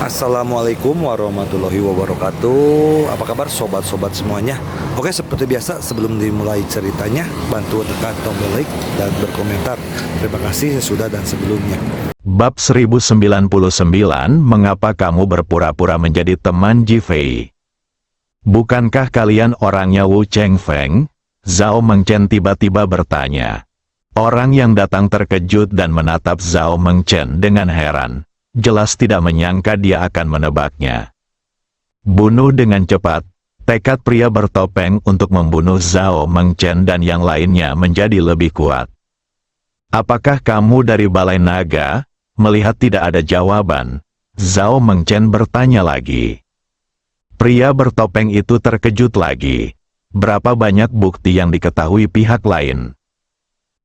Assalamualaikum warahmatullahi wabarakatuh. Apa kabar sobat-sobat semuanya? Oke, seperti biasa sebelum dimulai ceritanya, bantu tekan tombol like dan berkomentar. Terima kasih sesudah dan sebelumnya. Bab 1099, Mengapa kamu berpura-pura menjadi teman Jifei? Bukankah kalian orangnya Wu Chengfeng? Zhao Mengchen tiba-tiba bertanya. Orang yang datang terkejut dan menatap Zhao Mengchen dengan heran. Jelas tidak menyangka dia akan menebaknya. Bunuh dengan cepat. Tekad pria bertopeng untuk membunuh Zhao Mengchen dan yang lainnya menjadi lebih kuat. Apakah kamu dari Balai Naga? Melihat tidak ada jawaban, Zhao Mengchen bertanya lagi. Pria bertopeng itu terkejut lagi. Berapa banyak bukti yang diketahui pihak lain?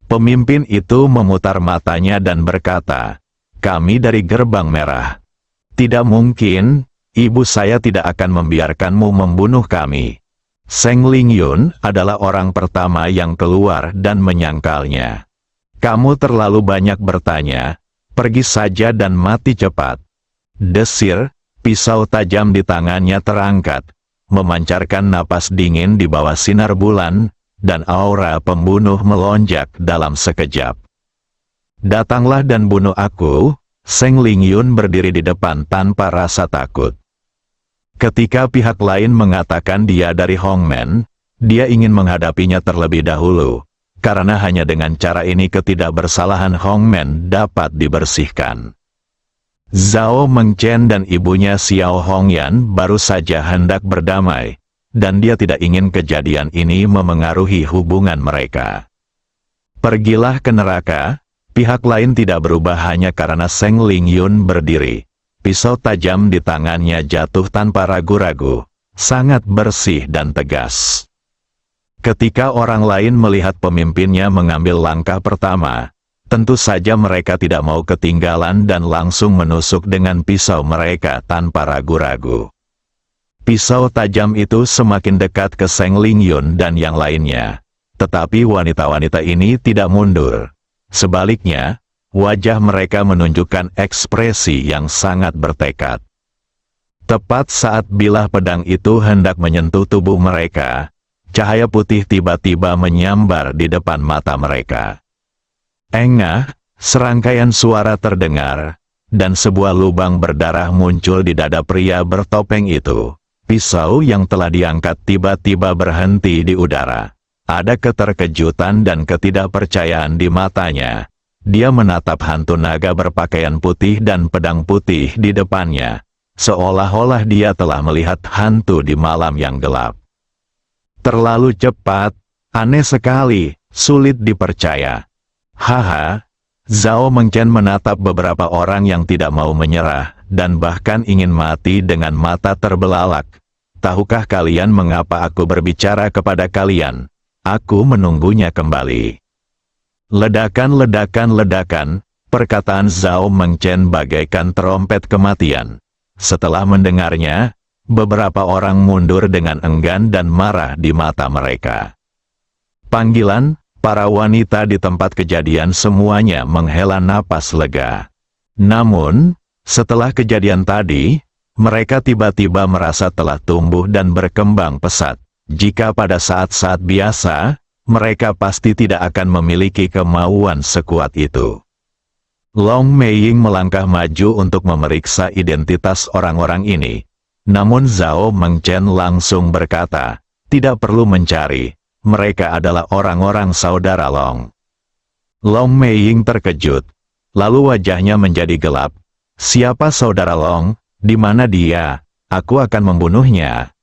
Pemimpin itu memutar matanya dan berkata, "Kami dari Gerbang Merah. Tidak mungkin, ibu saya tidak akan membiarkanmu membunuh kami." Seng Lingyun adalah orang pertama yang keluar dan menyangkalnya. "Kamu terlalu banyak bertanya, pergi saja dan mati cepat." Desir, pisau tajam di tangannya terangkat, memancarkan napas dingin di bawah sinar bulan, dan aura pembunuh melonjak dalam sekejap. "Datanglah dan bunuh aku." Seng Lingyun berdiri di depan tanpa rasa takut. Ketika pihak lain mengatakan dia dari Hongmen, dia ingin menghadapinya terlebih dahulu, karena hanya dengan cara ini ketidakbersalahan Hongmen dapat dibersihkan. Zhao Mengchen dan ibunya Xiao Hongyan baru saja hendak berdamai, dan dia tidak ingin kejadian ini memengaruhi hubungan mereka. "Pergilah ke neraka." Pihak lain tidak berubah hanya karena Seng Lingyun berdiri. Pisau tajam di tangannya jatuh tanpa ragu-ragu, sangat bersih dan tegas. Ketika orang lain melihat pemimpinnya mengambil langkah pertama, tentu saja mereka tidak mau ketinggalan dan langsung menusuk dengan pisau mereka tanpa ragu-ragu. Pisau tajam itu semakin dekat ke Seng Lingyun dan yang lainnya. Tetapi wanita-wanita ini tidak mundur. Sebaliknya, wajah mereka menunjukkan ekspresi yang sangat bertekad. Tepat saat bilah pedang itu hendak menyentuh tubuh mereka, cahaya putih tiba-tiba menyambar di depan mata mereka. Engah, serangkaian suara terdengar, dan sebuah lubang berdarah muncul di dada pria bertopeng itu. Pisau yang telah diangkat tiba-tiba berhenti di udara. Ada keterkejutan dan ketidakpercayaan di matanya. Dia menatap hantu naga berpakaian putih dan pedang putih di depannya, seolah-olah dia telah melihat hantu di malam yang gelap. Terlalu cepat, aneh sekali, sulit dipercaya. Haha, Zhao Mengchen menatap beberapa orang yang tidak mau menyerah, dan bahkan ingin mati dengan mata terbelalak. "Tahukah kalian mengapa aku berbicara kepada kalian? Aku menunggunya kembali." Ledakan, perkataan Zhao Mengchen bagaikan trompet kematian. Setelah mendengarnya, beberapa orang mundur dengan enggan dan marah di mata mereka. Panggilan, para wanita di tempat kejadian semuanya menghela napas lega. Namun, setelah kejadian tadi, mereka tiba-tiba merasa telah tumbuh dan berkembang pesat. Jika pada saat-saat biasa, mereka pasti tidak akan memiliki kemauan sekuat itu. Long Meiying melangkah maju untuk memeriksa identitas orang-orang ini. Namun Zhao Mengchen langsung berkata, "Tidak perlu mencari, mereka adalah orang-orang saudara Long." Long Meiying terkejut, lalu wajahnya menjadi gelap. "Siapa saudara Long? Di mana dia? Aku akan membunuhnya."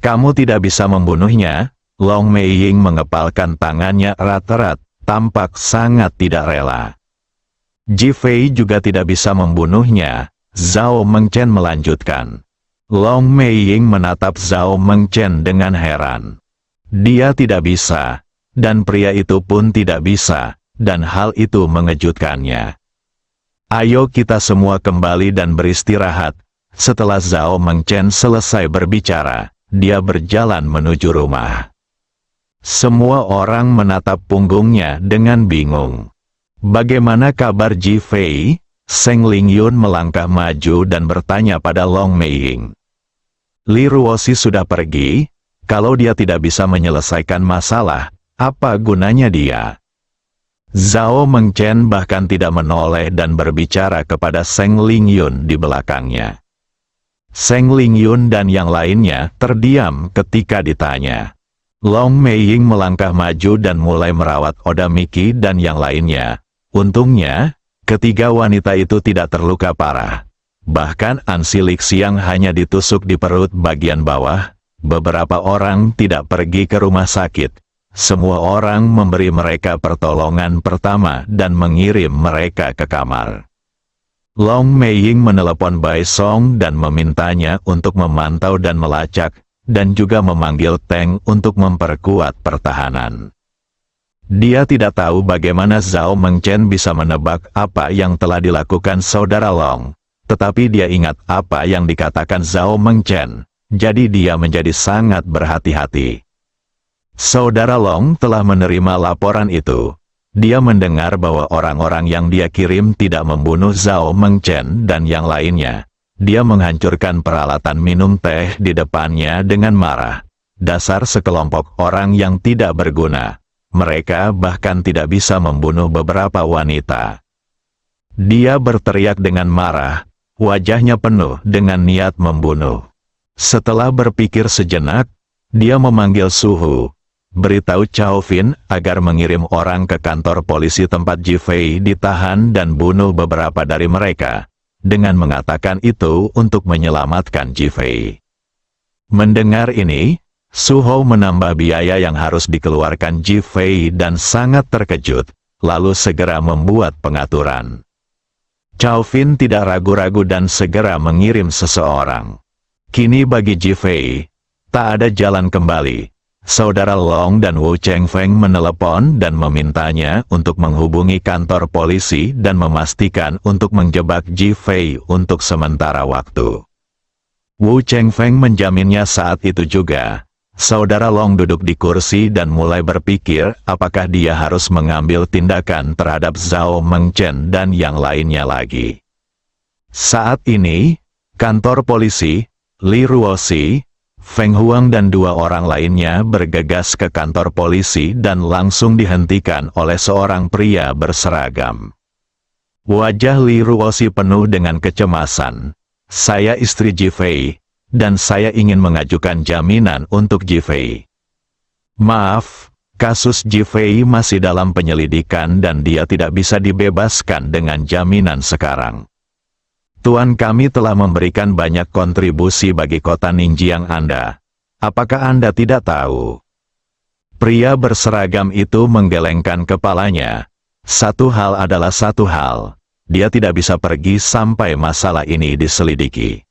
"Kamu tidak bisa membunuhnya." Long Meiying mengepalkan tangannya erat-erat, tampak sangat tidak rela. "Jifei juga tidak bisa membunuhnya," Zhao Mengchen melanjutkan. Long Meiying menatap Zhao Mengchen dengan heran. Dia tidak bisa, dan pria itu pun tidak bisa, dan hal itu mengejutkannya. "Ayo kita semua kembali dan beristirahat." Setelah Zhao Mengchen selesai berbicara, dia berjalan menuju rumah. Semua orang menatap punggungnya dengan bingung. "Bagaimana kabar Jifei?" Seng Lingyun melangkah maju dan bertanya pada Long Meiying. Li Ruoxi sudah pergi, kalau dia tidak bisa menyelesaikan masalah, apa gunanya dia? Zhao Mengchen bahkan tidak menoleh dan berbicara kepada Seng Lingyun di belakangnya. Seng Lingyun dan yang lainnya terdiam ketika ditanya. Long Meiying melangkah maju dan mulai merawat Oda Miki dan yang lainnya. Untungnya, ketiga wanita itu tidak terluka parah. Bahkan Ansi Lixiang hanya ditusuk di perut bagian bawah. Beberapa orang tidak pergi ke rumah sakit. Semua orang memberi mereka pertolongan pertama dan mengirim mereka ke kamar. Long Meiying menelepon Bai Song dan memintanya untuk memantau dan melacak, dan juga memanggil Teng untuk memperkuat pertahanan. Dia tidak tahu bagaimana Zhao Mengchen bisa menebak apa yang telah dilakukan saudara Long, tetapi dia ingat apa yang dikatakan Zhao Mengchen, jadi dia menjadi sangat berhati-hati. Saudara Long telah menerima laporan itu. Dia mendengar bahwa orang-orang yang dia kirim tidak membunuh Zhao Mengchen dan yang lainnya. Dia menghancurkan peralatan minum teh di depannya dengan marah. Dasar sekelompok orang yang tidak berguna. Mereka bahkan tidak bisa membunuh beberapa wanita. Dia berteriak dengan marah, wajahnya penuh dengan niat membunuh. Setelah berpikir sejenak, dia memanggil Suhu. Beritahu Cao Fin agar mengirim orang ke kantor polisi tempat Ji Fei ditahan dan bunuh beberapa dari mereka, dengan mengatakan itu untuk menyelamatkan Ji Fei. Mendengar ini, Su Hou menambah biaya yang harus dikeluarkan Ji Fei dan sangat terkejut, lalu segera membuat pengaturan. Cao Fin tidak ragu-ragu dan segera mengirim seseorang. Kini bagi Ji Fei, tak ada jalan kembali. Saudara Long dan Wu Chengfeng menelepon dan memintanya untuk menghubungi kantor polisi dan memastikan untuk menjebak Ji Fei untuk sementara waktu. Wu Chengfeng menjaminnya saat itu juga. Saudara Long duduk di kursi dan mulai berpikir apakah dia harus mengambil tindakan terhadap Zhao Mengchen dan yang lainnya lagi. Saat ini, kantor polisi, Li Ruoxi, Feng Huang dan dua orang lainnya bergegas ke kantor polisi dan langsung dihentikan oleh seorang pria berseragam. Wajah Li Ruoxi penuh dengan kecemasan. Saya istri Ji Fei, dan saya ingin mengajukan jaminan untuk Ji Fei. Maaf, kasus Ji Fei masih dalam penyelidikan dan dia tidak bisa dibebaskan dengan jaminan sekarang. Tuan kami telah memberikan banyak kontribusi bagi kota Ningjiang Anda. Apakah Anda tidak tahu? Pria berseragam itu menggelengkan kepalanya. Satu hal adalah satu hal. Dia tidak bisa pergi sampai masalah ini diselidiki.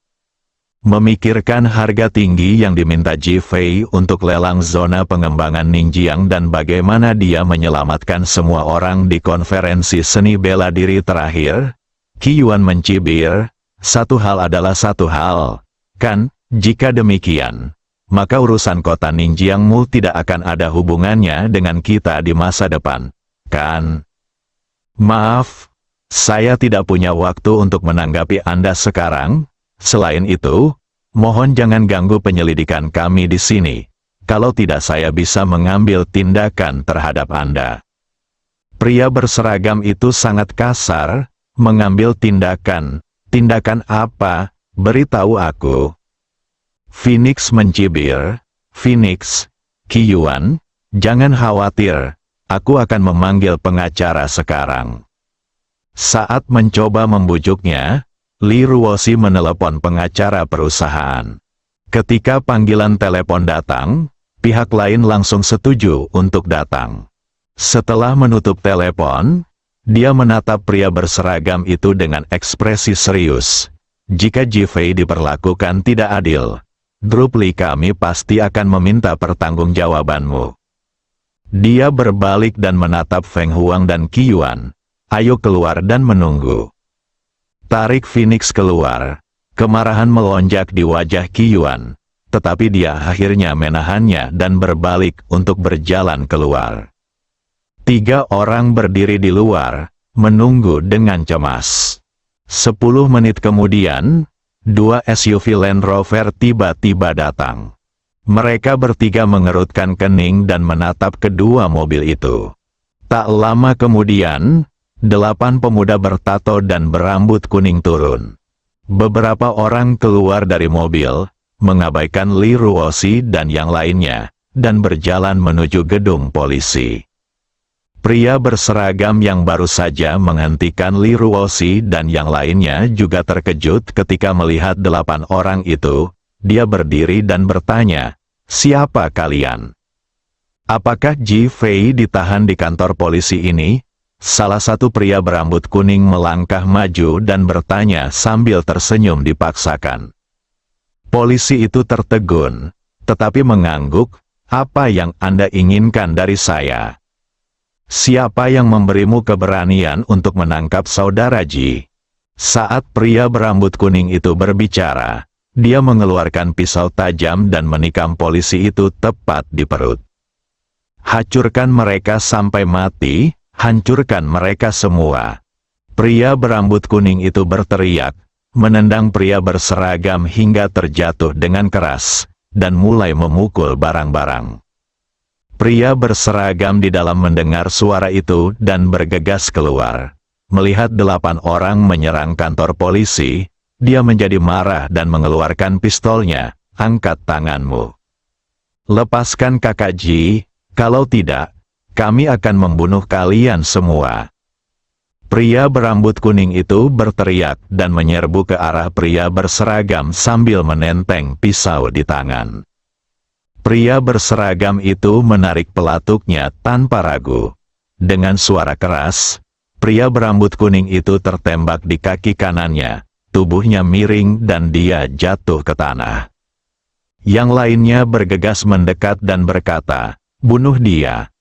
Memikirkan harga tinggi yang diminta Ji Fei untuk lelang zona pengembangan Ningjiang dan bagaimana dia menyelamatkan semua orang di konferensi seni bela diri terakhir, Qi Yuan mencibir, satu hal adalah satu hal, kan? Jika demikian, maka urusan kota Ningjiangmu tidak akan ada hubungannya dengan kita di masa depan, kan? Maaf, saya tidak punya waktu untuk menanggapi Anda sekarang. Selain itu, mohon jangan ganggu penyelidikan kami di sini. Kalau tidak saya bisa mengambil tindakan terhadap Anda. Pria berseragam itu sangat kasar. Mengambil tindakan. Tindakan apa? Beritahu aku. Phoenix mencibir. Phoenix, Qi Yuan, jangan khawatir. Aku akan memanggil pengacara sekarang. Saat mencoba membujuknya, Li Ruoxi menelepon pengacara perusahaan. Ketika panggilan telepon datang, pihak lain langsung setuju untuk datang. Setelah menutup telepon, dia menatap pria berseragam itu dengan ekspresi serius. Jika Ji Fei diperlakukan tidak adil, grup Li kami pasti akan meminta pertanggungjawabanmu. Dia berbalik dan menatap Feng Huang dan Qi Yuan. Ayo keluar dan menunggu. Tarik Phoenix keluar. Kemarahan melonjak di wajah Qi Yuan, tetapi dia akhirnya menahannya dan berbalik untuk berjalan keluar. 3 orang berdiri di luar, menunggu dengan cemas. 10 menit kemudian, 2 SUV Land Rover tiba-tiba datang. Mereka bertiga mengerutkan kening dan menatap kedua mobil itu. Tak lama kemudian, 8 pemuda bertato dan berambut kuning turun. Beberapa orang keluar dari mobil, mengabaikan Lee Ruosi dan yang lainnya, dan berjalan menuju gedung polisi. Pria berseragam yang baru saja menghentikan Lee Ruosi dan yang lainnya juga terkejut ketika melihat 8 orang itu. Dia berdiri dan bertanya, "Siapa kalian? Apakah Ji Fei ditahan di kantor polisi ini?" Salah satu pria berambut kuning melangkah maju dan bertanya sambil tersenyum dipaksakan. Polisi itu tertegun, tetapi mengangguk, "Apa yang Anda inginkan dari saya? Siapa yang memberimu keberanian untuk menangkap saudara Ji?" Saat pria berambut kuning itu berbicara, dia mengeluarkan pisau tajam dan menikam polisi itu tepat di perut. "Hancurkan mereka sampai mati, hancurkan mereka semua." Pria berambut kuning itu berteriak, menendang pria berseragam hingga terjatuh dengan keras, dan mulai memukul barang-barang. Pria berseragam di dalam mendengar suara itu dan bergegas keluar. Melihat 8 orang menyerang kantor polisi, dia menjadi marah dan mengeluarkan pistolnya. "Angkat tanganmu. Lepaskan kakak Ji, kalau tidak, kami akan membunuh kalian semua." Pria berambut kuning itu berteriak dan menyerbu ke arah pria berseragam sambil menenteng pisau di tangan. Pria berseragam itu menarik pelatuknya tanpa ragu. Dengan suara keras, pria berambut kuning itu tertembak di kaki kanannya. Tubuhnya miring dan dia jatuh ke tanah. Yang lainnya bergegas mendekat dan berkata, "Bunuh dia."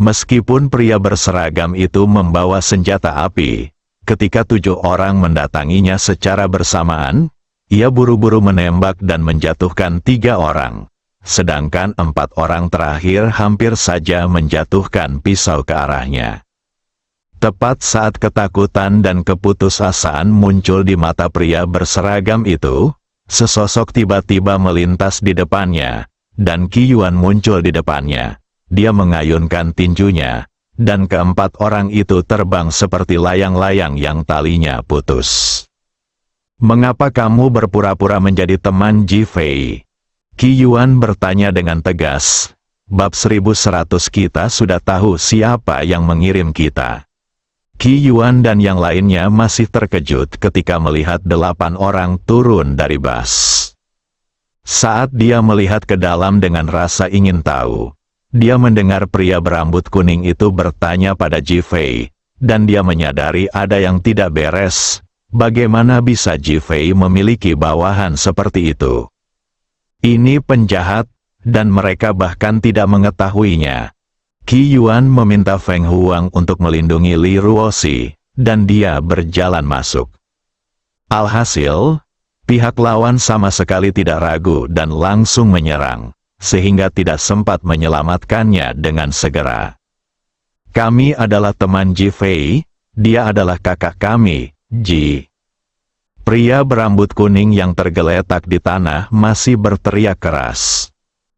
Meskipun pria berseragam itu membawa senjata api, ketika 7 orang mendatanginya secara bersamaan, ia buru-buru menembak dan menjatuhkan 3 orang. Sedangkan 4 orang terakhir hampir saja menjatuhkan pisau ke arahnya. Tepat saat ketakutan dan keputusasaan muncul di mata pria berseragam itu, sesosok tiba-tiba melintas di depannya, dan Qi Yuan muncul di depannya. Dia mengayunkan tinjunya, dan keempat orang itu terbang seperti layang-layang yang talinya putus. "Mengapa kamu berpura-pura menjadi teman Ji Fei?" Qi Yuan bertanya dengan tegas. "Bab 1100 kita sudah tahu siapa yang mengirim kita." Qi Yuan dan yang lainnya masih terkejut ketika melihat 8 orang turun dari bus. Saat dia melihat ke dalam dengan rasa ingin tahu, dia mendengar pria berambut kuning itu bertanya pada Ji Fei, dan dia menyadari ada yang tidak beres. Bagaimana bisa Ji Fei memiliki bawahan seperti itu? Ini penjahat, dan mereka bahkan tidak mengetahuinya. Qi Yuan meminta Feng Huang untuk melindungi Lee Ruosi, dan dia berjalan masuk. Alhasil, pihak lawan sama sekali tidak ragu dan langsung menyerang, sehingga tidak sempat menyelamatkannya dengan segera. "Kami adalah teman Ji Fei, dia adalah kakak kami, Ji." Pria berambut kuning yang tergeletak di tanah masih berteriak keras.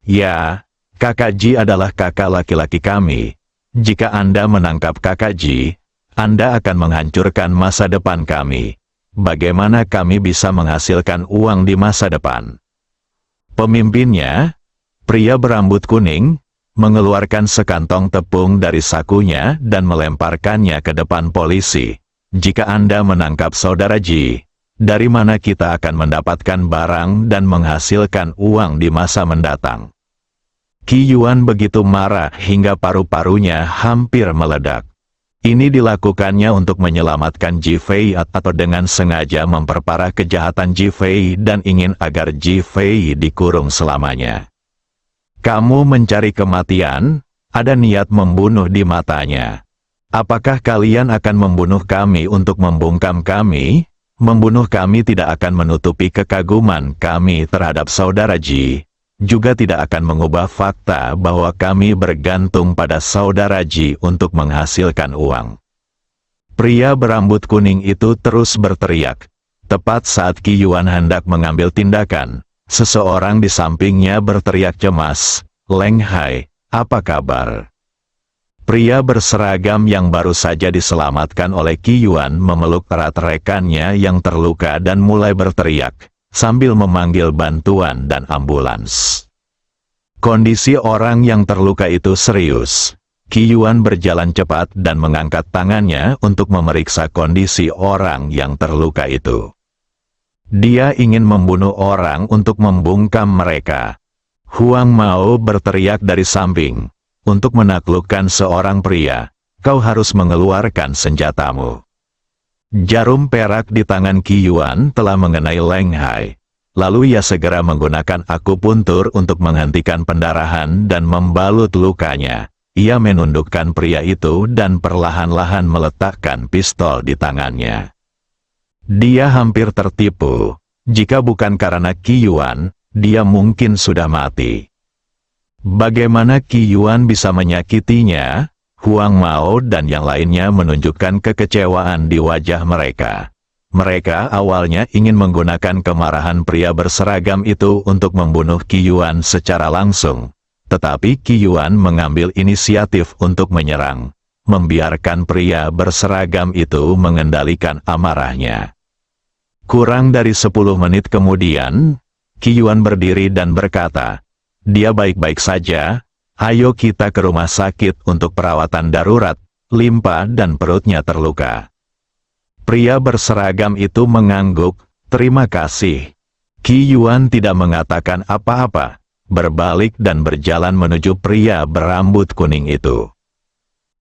"Ya, kakak Ji adalah kakak laki-laki kami. Jika Anda menangkap kakak Ji, Anda akan menghancurkan masa depan kami. Bagaimana kami bisa menghasilkan uang di masa depan?" Pemimpinnya, pria berambut kuning, mengeluarkan sekantong tepung dari sakunya dan melemparkannya ke depan polisi. "Jika Anda menangkap saudara Ji, dari mana kita akan mendapatkan barang dan menghasilkan uang di masa mendatang?" Qi Yuan begitu marah hingga paru-parunya hampir meledak. Ini dilakukannya untuk menyelamatkan Ji Fei atau dengan sengaja memperparah kejahatan Ji Fei dan ingin agar Ji Fei dikurung selamanya. "Kamu mencari kematian, ada niat membunuh di matanya. Apakah kalian akan membunuh kami untuk membungkam kami? Membunuh kami tidak akan menutupi kekaguman kami terhadap saudara Ji, juga tidak akan mengubah fakta bahwa kami bergantung pada saudara Ji untuk menghasilkan uang." Pria berambut kuning itu terus berteriak. Tepat saat Qi Yuan hendak mengambil tindakan, seseorang di sampingnya berteriak cemas, "Leng Hai, apa kabar?" Pria berseragam yang baru saja diselamatkan oleh Qi Yuan memeluk erat rekannya yang terluka dan mulai berteriak, sambil memanggil bantuan dan ambulans. Kondisi orang yang terluka itu serius. Qi Yuan berjalan cepat dan mengangkat tangannya untuk memeriksa kondisi orang yang terluka itu. Dia ingin membunuh orang untuk membungkam mereka. Huang Mao berteriak dari samping, "Untuk menaklukkan seorang pria, kau harus mengeluarkan senjatamu." Jarum perak di tangan Qi Yuan telah mengenai Leng Hai. Lalu ia segera menggunakan akupuntur untuk menghentikan pendarahan dan membalut lukanya. Ia menundukkan pria itu dan perlahan-lahan meletakkan pistol di tangannya. Dia hampir tertipu. Jika bukan karena Qi Yuan, dia mungkin sudah mati. Bagaimana Qi Yuan bisa menyakitinya? Huang Mao dan yang lainnya menunjukkan kekecewaan di wajah mereka. Mereka awalnya ingin menggunakan kemarahan pria berseragam itu untuk membunuh Qi Yuan secara langsung. Tetapi Qi Yuan mengambil inisiatif untuk menyerang, membiarkan pria berseragam itu mengendalikan amarahnya. Kurang dari 10 menit kemudian, Qi Yuan berdiri dan berkata, "Dia baik-baik saja, ayo kita ke rumah sakit untuk perawatan darurat, limpa dan perutnya terluka." Pria berseragam itu mengangguk, "Terima kasih." Qi Yuan tidak mengatakan apa-apa, berbalik dan berjalan menuju pria berambut kuning itu.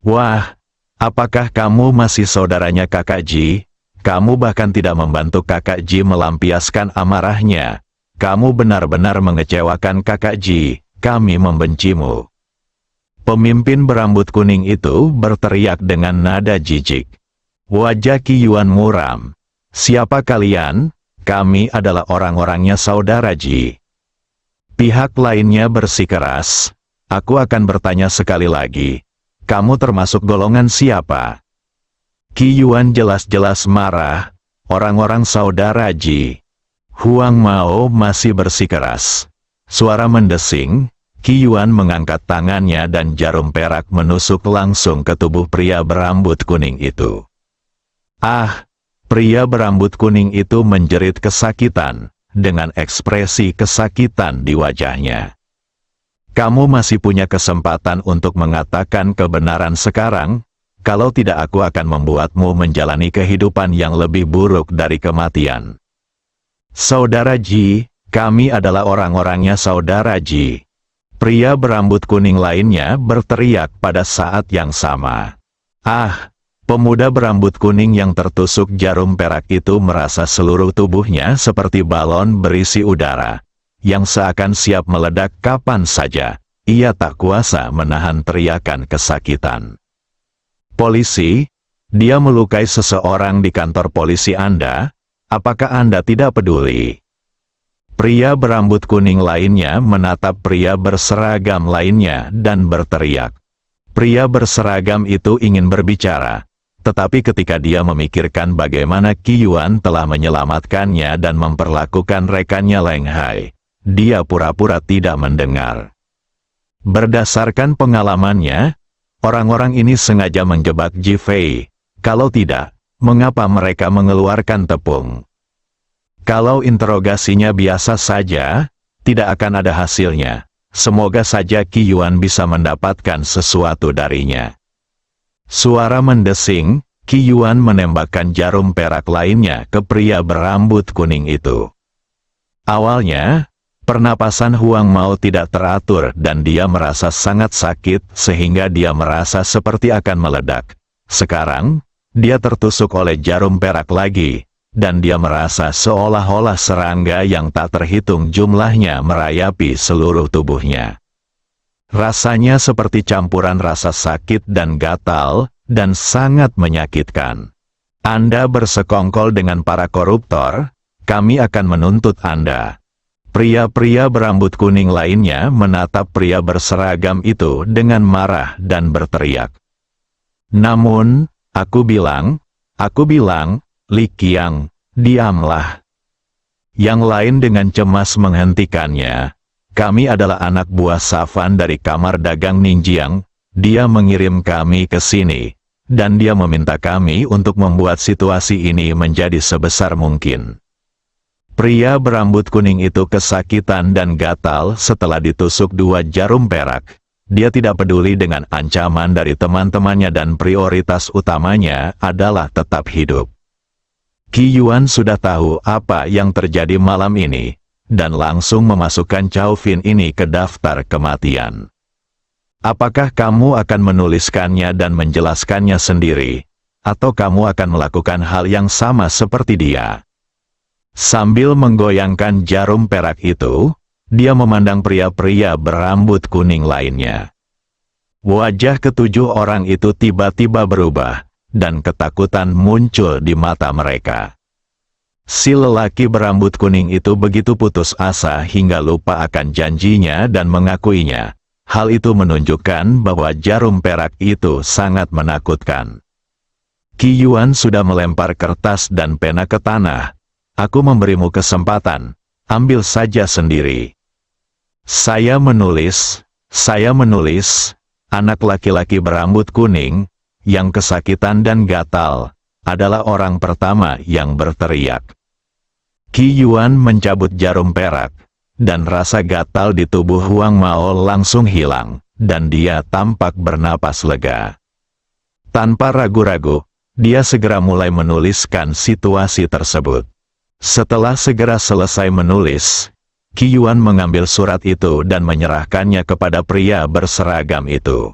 "Wah, apakah kamu masih saudaranya Kakak Ji? Kamu bahkan tidak membantu Kakak Ji melampiaskan amarahnya. Kamu benar-benar mengecewakan Kakak Ji, kami membencimu." Pemimpin berambut kuning itu berteriak dengan nada jijik. Wajah Qi Yuan muram. "Siapa kalian? Kami adalah orang-orangnya saudara Ji." Pihak lainnya bersikeras, "Aku akan bertanya sekali lagi, kamu termasuk golongan siapa?" Qi Yuan jelas-jelas marah, "Orang-orang saudara Ji." Huang Mao masih bersikeras. Suara mendesing, Qi Yuan mengangkat tangannya dan jarum perak menusuk langsung ke tubuh pria berambut kuning itu. "Ah!" Pria berambut kuning itu menjerit kesakitan, dengan ekspresi kesakitan di wajahnya. "Kamu masih punya kesempatan untuk mengatakan kebenaran sekarang, kalau tidak aku akan membuatmu menjalani kehidupan yang lebih buruk dari kematian." "Saudara Ji, kami adalah orang-orangnya saudara Ji." Pria berambut kuning lainnya berteriak pada saat yang sama. "Ah!" Pemuda berambut kuning yang tertusuk jarum perak itu merasa seluruh tubuhnya seperti balon berisi udara, yang seakan siap meledak kapan saja. Ia tak kuasa menahan teriakan kesakitan. "Polisi, dia melukai seseorang di kantor polisi Anda. Apakah Anda tidak peduli?" Pria berambut kuning lainnya menatap pria berseragam lainnya dan berteriak. Pria berseragam itu ingin berbicara. Tetapi ketika dia memikirkan bagaimana Qi Yuan telah menyelamatkannya dan memperlakukan rekannya Leng Hai, dia pura-pura tidak mendengar. Berdasarkan pengalamannya, orang-orang ini sengaja menjebak Ji Fei. Kalau tidak, mengapa mereka mengeluarkan tepung? Kalau interogasinya biasa saja, tidak akan ada hasilnya. Semoga saja Qi Yuan bisa mendapatkan sesuatu darinya. Suara mendesing, Qi Yuan menembakkan jarum perak lainnya ke pria berambut kuning itu. Awalnya, pernapasan Huang Mao tidak teratur dan dia merasa sangat sakit sehingga dia merasa seperti akan meledak. Sekarang, dia tertusuk oleh jarum perak lagi, dan dia merasa seolah-olah serangga yang tak terhitung jumlahnya merayapi seluruh tubuhnya. Rasanya seperti campuran rasa sakit dan gatal, dan sangat menyakitkan. "Anda bersekongkol dengan para koruptor, kami akan menuntut Anda." Pria-pria berambut kuning lainnya menatap pria berseragam itu dengan marah dan berteriak. "Namun, aku bilang, Aku bilang, Li Qiang, diamlah. Yang lain dengan cemas menghentikannya. Kami adalah anak buah Safan dari kamar dagang Ningjiang. Dia mengirim kami ke sini. Dan dia meminta kami untuk membuat situasi ini menjadi sebesar mungkin. Pria berambut kuning itu kesakitan dan gatal setelah ditusuk 2 jarum perak. Dia tidak peduli dengan ancaman dari teman-temannya dan prioritas utamanya adalah tetap hidup. Qi Yuan sudah tahu apa yang terjadi malam ini, dan langsung memasukkan Cao Fin ini ke daftar kematian. Apakah kamu akan menuliskannya dan menjelaskannya sendiri, atau kamu akan melakukan hal yang sama seperti dia? Sambil menggoyangkan jarum perak itu, dia memandang pria-pria berambut kuning lainnya. Wajah ketujuh orang itu tiba-tiba berubah, dan ketakutan muncul di mata mereka. Si lelaki berambut kuning itu begitu putus asa hingga lupa akan janjinya dan mengakuinya. Hal itu menunjukkan bahwa jarum perak itu sangat menakutkan. Qi Yuan sudah melempar kertas dan pena ke tanah. Aku memberimu kesempatan, ambil saja sendiri. Saya menulis, anak laki-laki berambut kuning, yang kesakitan dan gatal, adalah orang pertama yang berteriak. Qi Yuan mencabut jarum perak, dan rasa gatal di tubuh Huang Mao langsung hilang, dan dia tampak bernapas lega. Tanpa ragu-ragu, dia segera mulai menuliskan situasi tersebut. Setelah segera selesai menulis, Qi Yuan mengambil surat itu dan menyerahkannya kepada pria berseragam itu.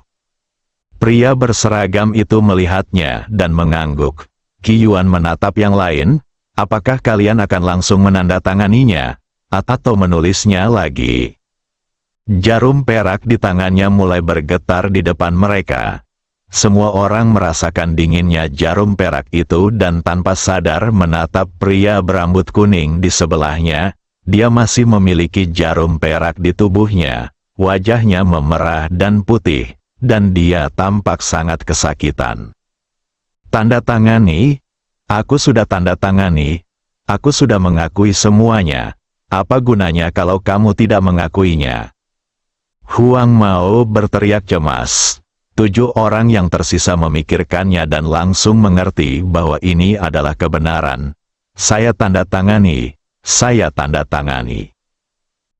Pria berseragam itu melihatnya dan mengangguk. Qi Yuan menatap yang lain, apakah kalian akan langsung menandatanganinya, atau menulisnya lagi? Jarum perak di tangannya mulai bergetar di depan mereka. Semua orang merasakan dinginnya jarum perak itu dan tanpa sadar menatap pria berambut kuning di sebelahnya. Dia masih memiliki jarum perak di tubuhnya, wajahnya memerah dan putih, dan dia tampak sangat kesakitan. Tanda tangani, aku sudah tanda tangani, aku sudah mengakui semuanya, apa gunanya kalau kamu tidak mengakuinya? Huang Mao berteriak cemas. 7 orang yang tersisa memikirkannya dan langsung mengerti bahwa ini adalah kebenaran. Saya tanda tangani, saya tanda tangani.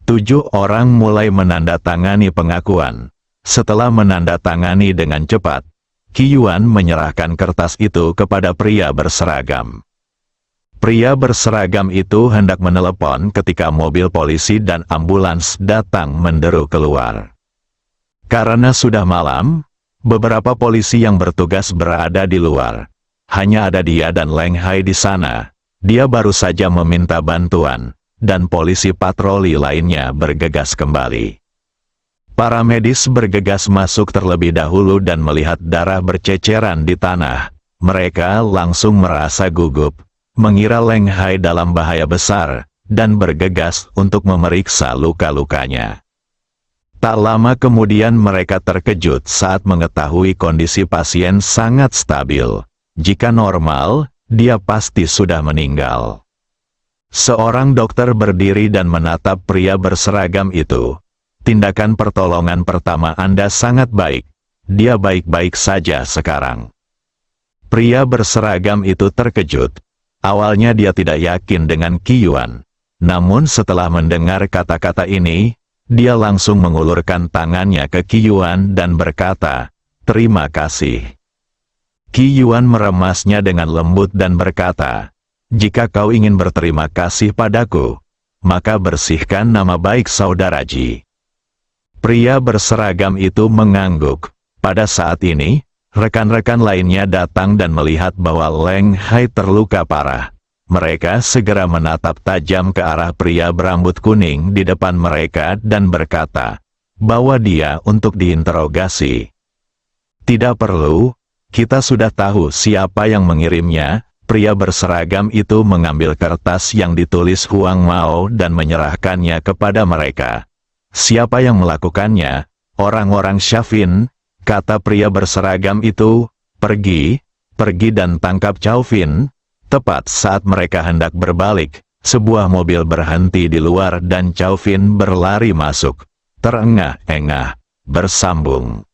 7 orang mulai menandatangani pengakuan. Setelah menandatangani dengan cepat, Qi Yuan menyerahkan kertas itu kepada pria berseragam. Pria berseragam itu hendak menelepon ketika mobil polisi dan ambulans datang menderu keluar. Karena sudah malam, beberapa polisi yang bertugas berada di luar. Hanya ada dia dan Leng Hai di sana. Dia baru saja meminta bantuan, dan polisi patroli lainnya bergegas kembali. Para medis bergegas masuk terlebih dahulu dan melihat darah berceceran di tanah. Mereka langsung merasa gugup, mengira Leng Hai dalam bahaya besar, dan bergegas untuk memeriksa luka-lukanya. Tak lama kemudian mereka terkejut saat mengetahui kondisi pasien sangat stabil. Jika normal, dia pasti sudah meninggal. Seorang dokter berdiri dan menatap pria berseragam itu. Tindakan pertolongan pertama Anda sangat baik. Dia baik-baik saja sekarang. Pria berseragam itu terkejut. Awalnya dia tidak yakin dengan Qi Yuan. Namun setelah mendengar kata-kata ini, dia langsung mengulurkan tangannya ke Qi Yuan dan berkata, "Terima kasih." Qi Yuan meremasnya dengan lembut dan berkata, "Jika kau ingin berterima kasih padaku, maka bersihkan nama baik saudara Ji." Pria berseragam itu mengangguk. Pada saat ini, rekan-rekan lainnya datang dan melihat bahwa Leng Hai terluka parah. Mereka segera menatap tajam ke arah pria berambut kuning di depan mereka dan berkata, "Bawa dia untuk diinterogasi." "Tidak perlu, kita sudah tahu siapa yang mengirimnya." Pria berseragam itu mengambil kertas yang ditulis Huang Mao dan menyerahkannya kepada mereka. "Siapa yang melakukannya?" "Orang-orang Syafin," kata pria berseragam itu. "Pergi, pergi dan tangkap Chow Fin. Tepat saat mereka hendak berbalik, sebuah mobil berhenti di luar dan Chow Fin berlari masuk. Terengah-engah, bersambung.